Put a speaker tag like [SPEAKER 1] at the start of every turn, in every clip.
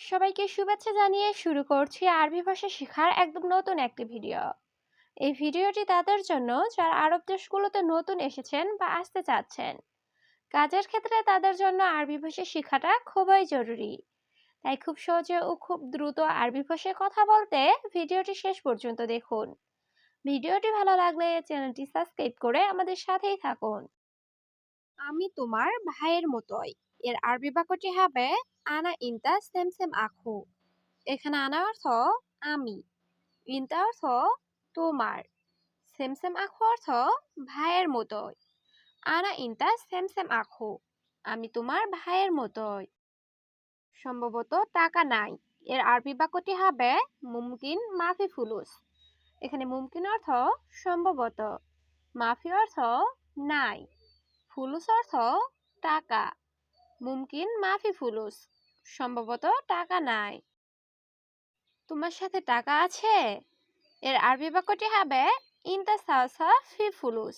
[SPEAKER 1] সবাইকে শুভেচ্ছা জানিয়ে শুরু করছি আরবি ভাষা শেখার একদম নতুন একটি ভিডিও। এই ভিডিওটি তাদের জন্য যারা আরব দেশগুলোতে নতুন এসেছেন বা আসতে চাচ্ছেন। কাজের ক্ষেত্রে তাদের জন্য আরবি ভাষা শেখাটা খুবই জরুরি। তাই খুব সহজে ও খুব দ্রুত আরবি ভাষায় কথা বলতে ভিডিওটি শেষ পর্যন্ত দেখুন। ভিডিওটি ভালো লাগলে চ্যানেলটি সাবস্ক্রাইব করে আমাদের সাথেই থাকুন। আমি তোমার ভাইয়ের মতোই। এর আরবি বাক্যটি হবে আনা ইনতা সেম সেম আখু। এখানে আনা অর্থ আমি, ইনতা অর্থ তোমার, সেম সেম আখু অর্থ ভাইয়ের মতোই। আনা ইনতা সেম সেম আখু, আমি তোমার ভাইয়ের মতোই। সম্ভবত টাকা নাই। এর আরবি বাক্যটি হবে মুমকিন মাফি ফুলুস। এখানে মুমকিন অর্থ সম্ভবত, মাফি অর্থ নাই, ফুলুস অর্থ টাকা। মুমকিন মাফি ফুলুস, সম্ভবত টাকা নাই। তোমার সাথে টাকা আছে? এর আরবি বাক্যটি হবে ইনতা সাওসা ফি ফুলুস।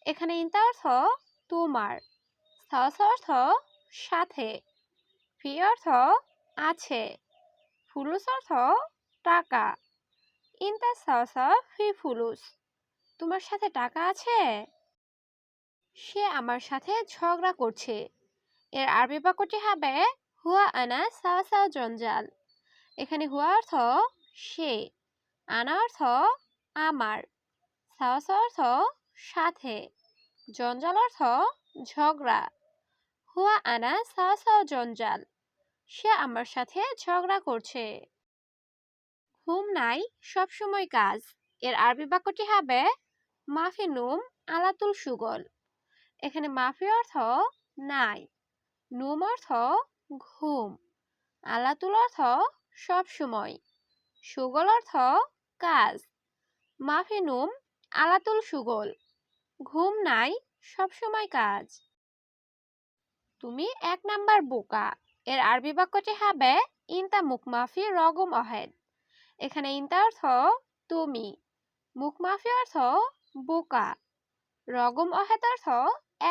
[SPEAKER 1] এখানে ইনতা অর্থ তোমার, সাওসা অর্থ সাথে, ফি অর্থ আছে, ফুলুস অর্থ টাকা। ইনতা সাওসা ফি ফুলুস, তোমার সাথে টাকা আছে? সে আমার সাথে ঝগড়া করছে। এর আরবি বাক্যটি হবে হুয়া আনা সাওসা জঞ্জাল। এখানে হুয়া অর্থ সে, আনা অর্থ আমার, সাওসা অর্থ সাথে, জঞ্জাল অর্থ ঝগড়া। হুয়া আনা সাওসা জঞ্জাল, সে আমার সাথে ঝগড়া করছে। ঘুম নাই, সবসময় কাজ। এর আরবি বাক্যটি হবে মাফি নুম আলাতুল সুগল। এখানে মাফি অর্থ নাই, নুম অর্থ ঘুম, আলাতুল অর্থ সবসময়, সুগল অর্থ কাজ। মাফি নুম আলাতুল সুগল, ঘুম নাই, সবসময় কাজ। তুমি এক নাম্বার বোকা। এর আরবি বাক্যটি হবে ইনতা মুকমাফি রগম অহেদ। এখানে ইনতা অর্থ তুমি, মুকমাফি অর্থ বোকা, রগম অহেদ অর্থ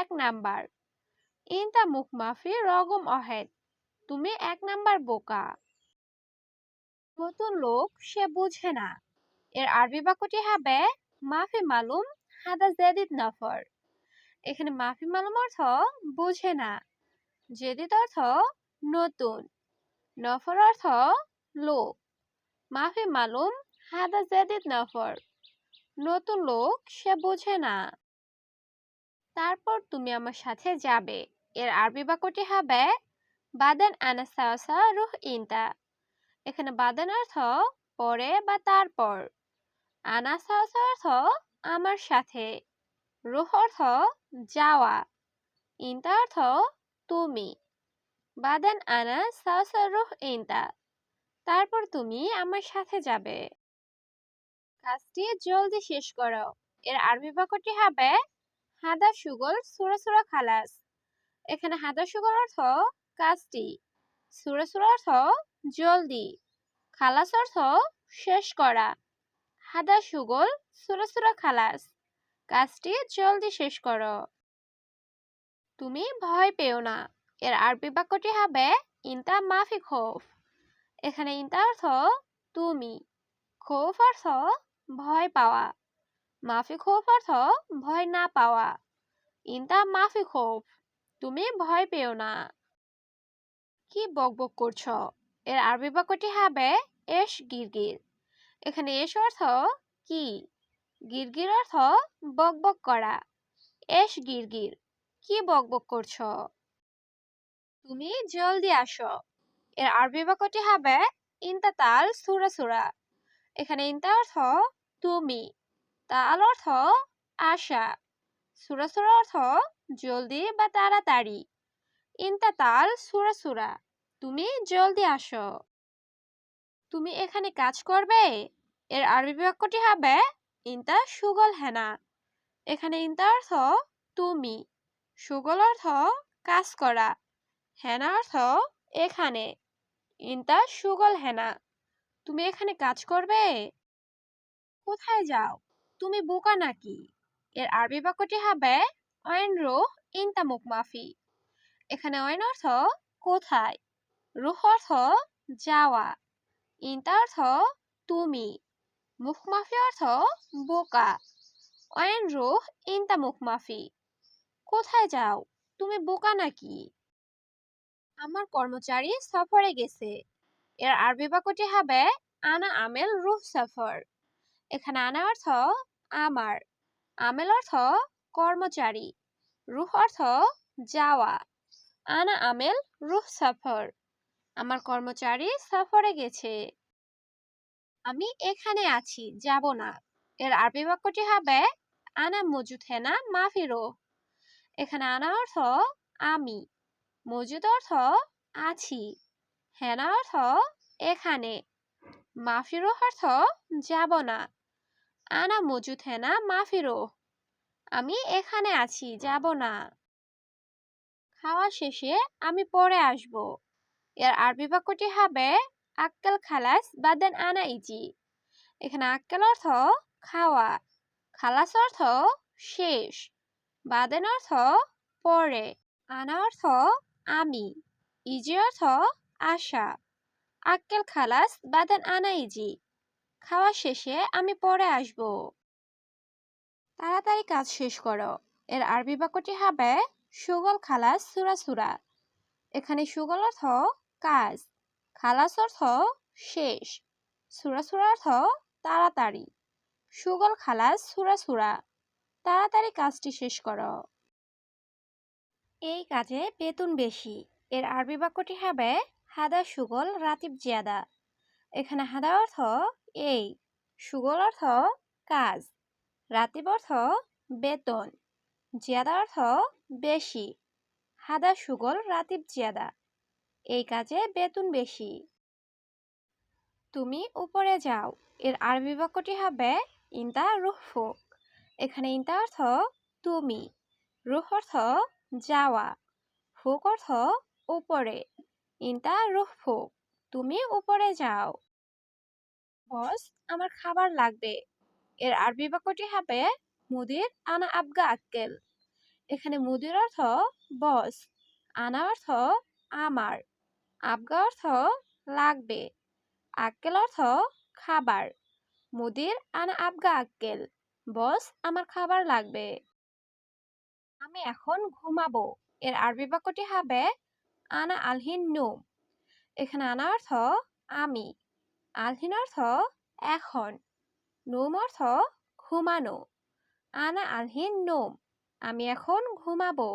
[SPEAKER 1] এক নাম্বার। ইনতা মুকমাফি রগম অহেদ, তুমি এক নাম্বার বোকা। নতুন লোক, সে বুঝে না। এর আরবি বাক্যটি হবে মাফি মালুম হাদা জেদিদ নফর। এখানে মাফি মালুম অর্থ বুঝে না, জেদিদ অর্থ নতুন, নফর অর্থ লোক। মাফি মালুম হাদা জেদিদ নফর, নতুন লোক, সে বুঝে না। তারপর তুমি আমার সাথে যাবে। এর আরবি বাক্যটি হবে বাদেন আনা সাওসা রুহ ইনতা। এখানে বাদেন অর্থ পরে বা তারপর, আনা সাওসা অর্থ আমার সাথে, রুহ অর্থ যাওয়া, ইনতা অর্থ তুমি। বাদেন আনা সাওসা রুহ ইনতা, তারপর তুমি আমার সাথে যাবে। কাজটি জলদি শেষ করো। এর আরবি বাক্যটি হবে হাদা সুগল সুরা সুরা খালাস। এখানে হাদা সুগল অর্থ কাজটি, সুরা সুরা অর্থ জলদি, খালাস অর্থ শেষ করা। হাদা সুগল সুরা সুরা খালাস, কাজটি জলদি শেষ করো। তুমি ভয় পেও না। এর আরবি বাক্যটি হবে ইনতা মাফি খৌফ। এখানে ইনতা অর্থ তুমি, খৌফ অর্থ ভয় পাওয়া, মাফি খৌফ অর্থ ভয় না পাওয়া। ইনতা মাফি খৌফ, তুমি ভয় পেও না। কি বকবক করছো? এর আরবি বাক্যটি হবে এশ গিরগির। এখানে এশ অর্থ কি, গিরগির অর্থ বকবক করা। এশ গিরগির, কি বকবক করছো? তুমি জলদি আসো। এর আরবি বাক্যটি হবে ইনতা তাল সুরা সুরা। এখানে ইনতা অর্থ তুমি, তাল অর্থ আশা, সুরা সুরা অর্থ জলদি বা তাড়াতাড়ি। ইনতা তাল সুরা সুরা, তুমি জলদি আসো। তুমি এখানে কাজ করবে। এর আরবি বাক্যটি হবে ইনতা সুগল হেনা। এখানে ইনতা অর্থ তুমি, সুগল অর্থ কাজ করা, হেনা অর্থ এখানে। ইনতা সুগল হেনা, তুমি এখানে কাজ করবে। কোথায় যাও? তুমি বোকা নাকি? এর আরবি বাক্যটি হবে অয়েন রুহ ইনতা মুকমাফি। এখানে অয়েন অর্থ কোথায়, রুহ অর্থ যাওয়া। ইনতা অর্থ তুমি, মুখমাফি অর্থ বোকা। অয়েন রুহ ইনতা মুখমাফি, কোথায় যাও, তুমি বোকা নাকি? আমার কর্মচারী সফরে গেছে। এর আরবি বাক্যটি হবে আনা আমেল রুহ সফর। এখানে আনা অর্থ আমার, আমেল অর্থ কর্মচারী, রুহ অর্থ যাওয়া। আনা আমেল রুহ সফর, আমার কর্মচারী সফরে গেছে। আমি এখানে আছি, যাব না। এর আরবি বাক্যটি হবে আনা মজুদ হেনা মাফি রুহ। এখানে আনা অর্থ আমি, মজুদ অর্থ আছি, হেনা অর্থ এখানে, মাফি রুহ অর্থ যাব না। আনা মজুদ হেনা মাফি রুহ, আমি এখানে আছি, যাব না। খাওয়া শেষে আমি পরে আসব। এর আরবি বাক্যটি হবে আক্কেল খালাস বাদেন আনা ইজি। এখানে আক্কেল অর্থ খাওয়া, খালাস অর্থ শেষ, বাদেন অর্থ পরে, আনা অর্থ আমি, ইজি অর্থ আসা। আক্কেল খালাস বাদেন আনা ইজি, খাওয়া শেষে আমি পরে আসব। তাড়াতাড়ি কাজ শেষ করো। এর আরবি বাক্যটি হবে সুগল খালাস সুরা সুরা। এখানে সুগল অর্থ কাজ, খালাস অর্থ শেষ, সুরা সুরা অর্থ তাড়াতাড়ি। সুগল খালাস সুরা সুরা, তাড়াতাড়ি কাজটি শেষ করো। এই কাজে বেতন বেশি। এর আরবি বাক্যটি হবে হাদা সুগল রাতিব জিয়াদা। এখানে হাদা অর্থ এই, সুগল অর্থ কাজ, রাতিব অর্থ বেতন, জিয়াদা অর্থ বেশি। হাদা সুগল রাতিব জিয়াদা, এই কাজে বেতন বেশি। তুমি উপরে যাও। এর আরবি বাক্যটি হবে ইনতা রুহ ফুক। এখানে ইনতা অর্থ তুমি, রুহ অর্থ যাওয়া, ফুক অর্থ উপরে। ইনতা রুহ ফুক, তুমি উপরে যাও। বস, আমার খাবার লাগবে। এর আরবি বাক্যটি হবে মুদির আনা আবগা আক্কেল। এখানে মুদির অর্থ বস, আনা অর্থ আমার, আবগা অর্থ লাগবে, আক্কেল অর্থ খাবার। মুদির আনা আবগা আক্কেল, বস আমার খাবার লাগবে। আমি এখন ঘুমাবো। এর আরবি বাক্যটি হবে আনা আলহিন নুম। এখানে আনা অর্থ আমি, আলহিন অর্থ এখন, নুম অর্থ ঘুমানো। আনা আলহিন নুম, আমি এখন ঘুমাবো।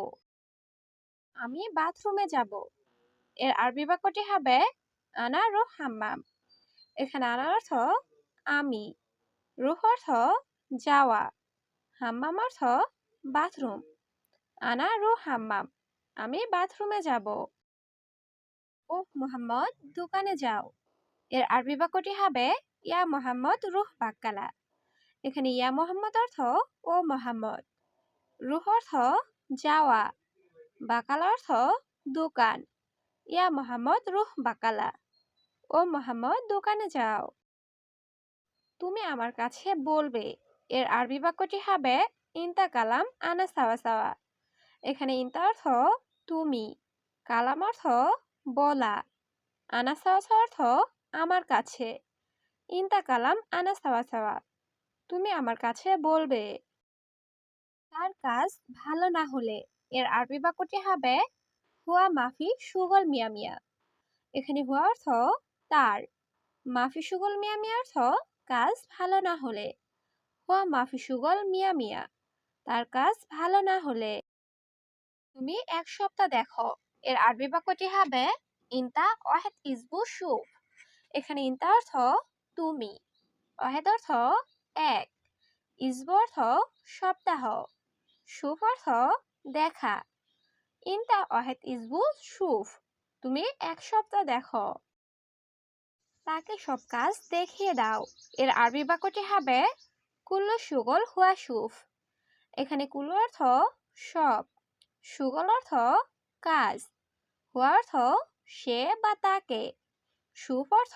[SPEAKER 1] আমি বাথরুমে যাব। এর আরবি বাক্যটি হবে আনা রুহ হাম্মাম। এখানে আনা অর্থ আমি, রুহ অর্থ যাওয়া, হাম্মাম অর্থ বাথরুম। আনা রুহ হাম্মাম, আমি বাথরুমে যাব। ও মোহাম্মদ, দোকানে যাও। এর আরবি বাক্যটি হবে ইয়া মোহাম্মদ রুহ বাক্কালা। এখানে ইয়া মোহাম্মদ অর্থ ও মোহাম্মদ, রুহ অর্থ যাওয়া, বাকালা অর্থ দোকান। ইয়া মোহাম্মদ রুহ বাকালা, ও মোহাম্মদ দোকানে যাও। তুমি আমার কাছে বলবে। এর আরবি বাক্যটি হবে ইনতা কালাম আনা সাওয়া সাওয়া। এখানে ইনতা অর্থ তুমি, কালাম অর্থ বলা, আনা সাওয়া সাওয়া অর্থ আমার কাছে। ইনতা কালাম আনা সাওয়া সাওয়া, তুমি আমার কাছে বলবে। তার কাজ ভালো না হলে এর আরবি বাক্যটি হবে হুয়া মাফি সুগল মিয়া মিয়া। এখানে হুয়া অর্থ তার, মাফি সুগল মিয়া মিয়া অর্থ কাজ ভালো না হলে। হুয়া মাফি সুগল মিয়া মিয়া, তার কাজ ভালো না হলে। তুমি এক সপ্তাহ দেখো। এর আরবি বাক্যটি হবে ইনতা ওয়াহেদ ইসবু শুফ। এখানে ইনতা অর্থ তুমি, ওয়াহেদ অর্থ এক, ইসবু অর্থ সপ্তাহ, শুফ অর্থ দেখা। ইনতা ওয়াহেদ ইসবু শুফ, তুমি এক সপ্তাহ দেখো। তাকে সব কাজ দেখিয়ে দাও। এর আরবি বাক্যটি হবে কুল্লু সুগল হুয়া শুফ। এখানে কুল্লু অর্থ সব, সুগল অর্থ কাজ, হুয়া অর্থ সে বা তাকে, শুফ অর্থ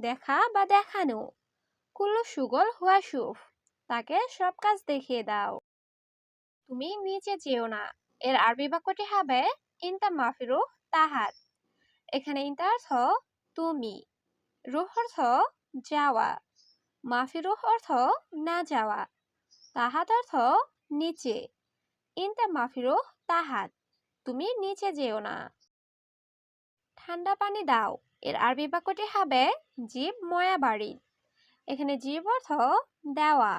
[SPEAKER 1] দেখা বা দেখানো। কুল্লু সুগল হুয়া শুফ, তাকে সব কাজ দেখিয়ে দাও। তুমি নিচে যেও না। এর আরবি বাক্যটি হবে ইনতা মাফিরু তাহাত। এখানে ইনতা অর্থ তুমি। রুহ অর্থ যাওয়া, মাফি রুহ অর্থ না যাওয়া, তাহাত অর্থ নিচে, ইনতা মাফি রুহ তাহাত, তুমি নিচে যেও না। ঠান্ডা পানি দাও এর আরবি বাক্যটি হবে জিব ময়া বাড়ি। এখানে জিব অর্থ দেওয়া,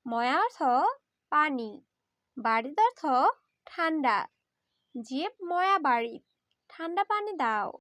[SPEAKER 1] ময়া অর্থ পানি, বাড়ির অর্থ ঠান্ডা। জিব ময়া বাড়ি, ঠান্ডা পানি দাও।